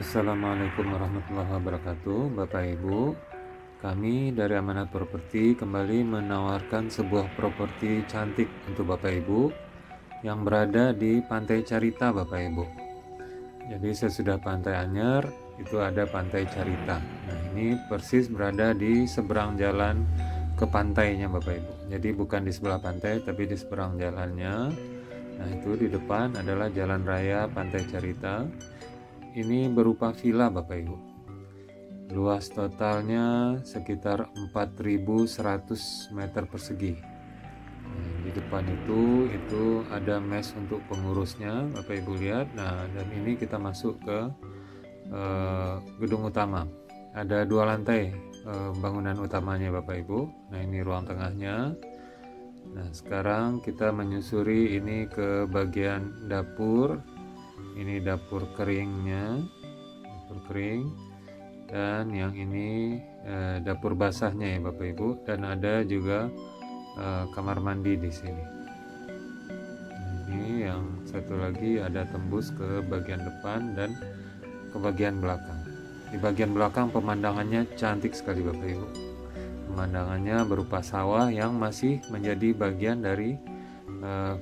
Assalamualaikum warahmatullahi wabarakatuh. Bapak Ibu, kami dari Amanat Properti kembali menawarkan sebuah properti cantik untuk Bapak Ibu yang berada di Pantai Carita, Bapak Ibu. Jadi sesudah Pantai Anyer itu ada Pantai Carita. Nah, ini persis berada di seberang jalan ke pantainya, Bapak Ibu. Jadi bukan di sebelah pantai tapi di seberang jalannya. Nah, itu di depan adalah jalan raya Pantai Carita. Ini berupa villa, Bapak Ibu. Luas totalnya sekitar 4.100 meter persegi. Nah, di depan itu ada mes untuk pengurusnya, Bapak Ibu lihat. Nah, dan ini kita masuk ke gedung utama. Ada 2 lantai bangunan utamanya, Bapak Ibu. Nah, ini ruang tengahnya. Nah, sekarang kita menyusuri ini ke bagian dapur. Ini dapur keringnya, dapur kering, dan yang ini dapur basahnya ya Bapak Ibu, dan ada juga kamar mandi di sini. Ini yang satu lagi ada tembus ke bagian depan dan ke bagian belakang. Di bagian belakang pemandangannya cantik sekali Bapak Ibu. Pemandangannya berupa sawah yang masih menjadi bagian dari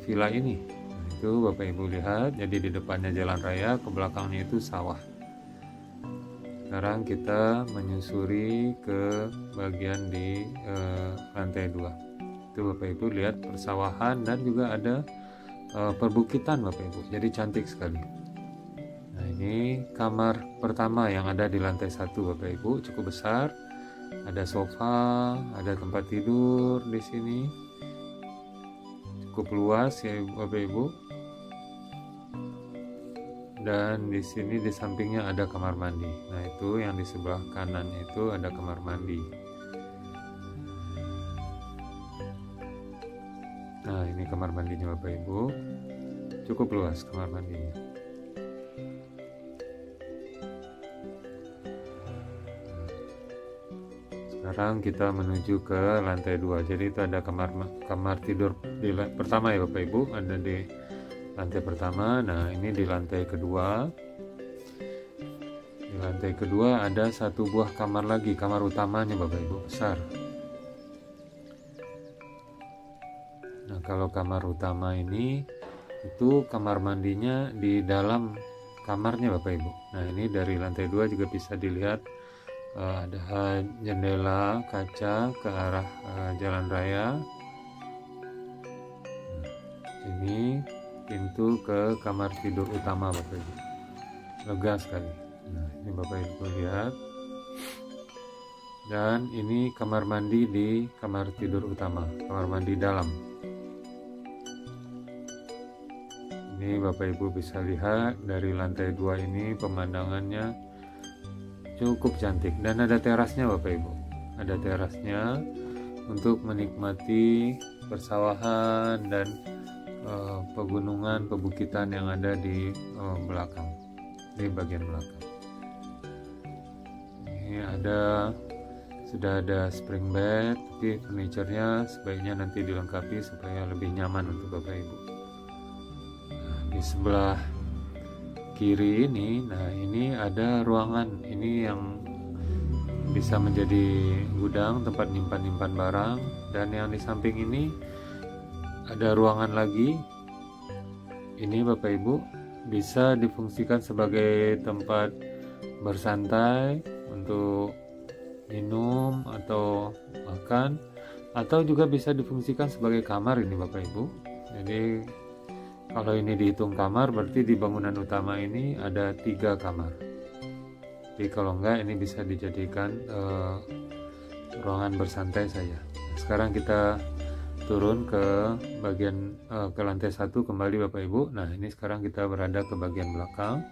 villa ini. Itu Bapak Ibu lihat, jadi di depannya jalan raya, ke belakangnya itu sawah. Sekarang kita menyusuri ke bagian di lantai 2. Itu Bapak Ibu lihat persawahan dan juga ada perbukitan Bapak Ibu, jadi cantik sekali. Nah, ini kamar pertama yang ada di lantai 1 Bapak Ibu, cukup besar. Ada sofa, ada tempat tidur di sini. Cukup luas ya Bapak Ibu. Dan di sini di sampingnya ada kamar mandi. Nah, itu yang di sebelah kanan itu ada kamar mandi. Nah, ini kamar mandinya Bapak Ibu. Cukup luas kamar mandinya. Sekarang kita menuju ke lantai 2. Jadi itu ada kamar tidur pertama ya Bapak Ibu, ada di lantai pertama. Nah, ini di lantai kedua. Di lantai kedua ada satu buah kamar lagi, kamar utamanya Bapak Ibu, besar. Nah, kalau kamar utama ini itu kamar mandinya di dalam kamarnya Bapak Ibu. Nah, ini dari lantai 2 juga bisa dilihat ada jendela kaca ke arah jalan raya. Nah, ini pintu ke kamar tidur utama Bapak Ibu, lega sekali. Nah, ini Bapak Ibu lihat, dan ini kamar mandi di kamar tidur utama, kamar mandi dalam. Ini Bapak Ibu bisa lihat dari lantai 2 ini pemandangannya cukup cantik, dan ada terasnya Bapak Ibu, ada terasnya untuk menikmati persawahan dan pegunungan, pebukitan yang ada di belakang, di bagian belakang. Ini sudah ada spring bed, tapi furniturnya sebaiknya nanti dilengkapi supaya lebih nyaman untuk Bapak Ibu. Nah, di sebelah kiri ini, nah ini ada ruangan, ini yang bisa menjadi gudang tempat nyimpan barang, dan yang di samping ini ada ruangan lagi. Ini Bapak Ibu bisa difungsikan sebagai tempat bersantai untuk minum atau makan, atau juga bisa difungsikan sebagai kamar ini Bapak Ibu. Jadi kalau ini dihitung kamar, berarti di bangunan utama ini ada 3 kamar. Jadi kalau enggak, ini bisa dijadikan ruangan bersantai saja. Nah, sekarang kita turun ke bagian ke lantai 1 kembali Bapak Ibu. Nah, ini sekarang kita berada ke bagian belakang.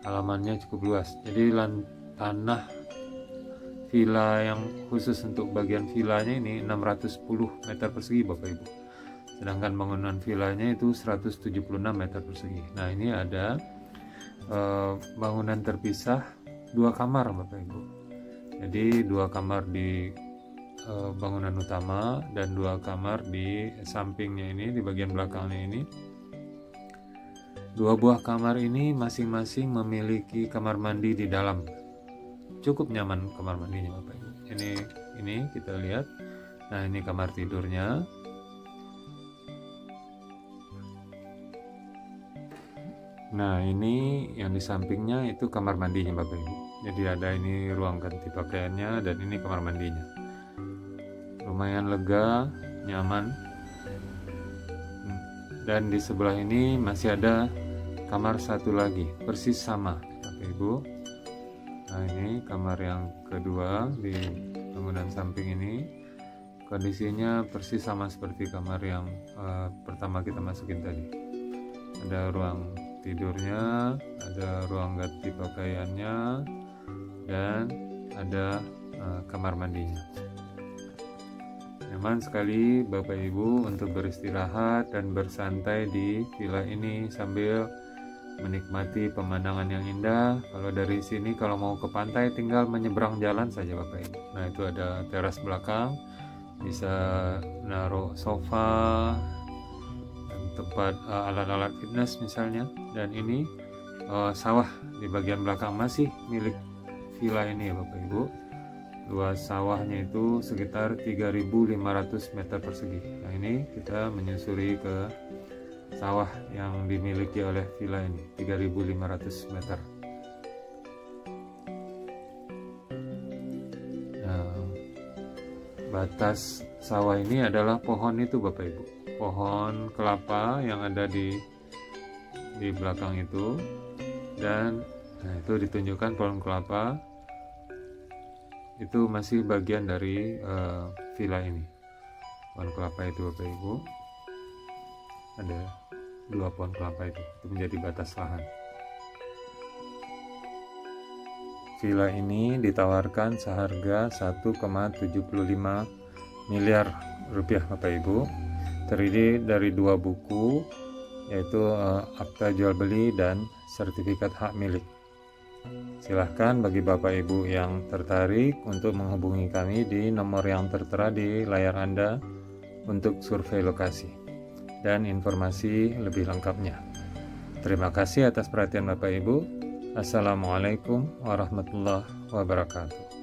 Halamannya cukup luas. Jadi tanah villa yang khusus untuk bagian villanya ini 610 meter persegi Bapak Ibu. Sedangkan bangunan villanya itu 176 meter persegi. Nah, ini ada bangunan terpisah 2 kamar Bapak Ibu. Jadi 2 kamar di bangunan utama dan 2 kamar di sampingnya ini, di bagian belakangnya ini. Dua buah kamar ini masing-masing memiliki kamar mandi di dalam. Cukup nyaman kamar mandinya Bapak Ibu. Ini kita lihat. Nah, ini kamar tidurnya. Nah, ini yang di sampingnya itu kamar mandinya Bapak Ibu. Jadi ada ini ruang ganti pakaiannya dan ini kamar mandinya. Lumayan lega, nyaman. Dan di sebelah ini masih ada kamar satu lagi, persis sama Bapak Ibu. Nah, ini kamar yang kedua di bangunan samping ini. Kondisinya persis sama seperti kamar yang pertama kita masukin tadi. Ada ruang tidurnya, ada ruang ganti pakaiannya, dan ada kamar mandinya. Nyaman sekali Bapak Ibu untuk beristirahat dan bersantai di villa ini sambil menikmati pemandangan yang indah. Kalau dari sini kalau mau ke pantai tinggal menyeberang jalan saja Bapak Ibu. Nah, itu ada teras belakang, bisa naruh sofa dan tempat alat-alat fitness misalnya. Dan ini sawah di bagian belakang masih milik villa ini ya Bapak Ibu. Luas sawahnya itu sekitar 3.500 meter persegi. Nah, ini kita menyusuri ke sawah yang dimiliki oleh villa ini, 3.500 meter. Nah, batas sawah ini adalah pohon itu Bapak Ibu, pohon kelapa yang ada di belakang itu. Dan nah, itu ditunjukkan pohon kelapa itu masih bagian dari villa ini. Pohon kelapa itu Bapak Ibu, ada 2 pohon kelapa itu menjadi batas lahan. Villa ini ditawarkan seharga 1,75 miliar rupiah Bapak Ibu, terdiri dari 2 buku, yaitu akta jual beli dan sertifikat hak milik. Silahkan bagi Bapak Ibu yang tertarik untuk menghubungi kami di nomor yang tertera di layar Anda untuk survei lokasi dan informasi lebih lengkapnya. Terima kasih atas perhatian Bapak Ibu. Assalamualaikum warahmatullahi wabarakatuh.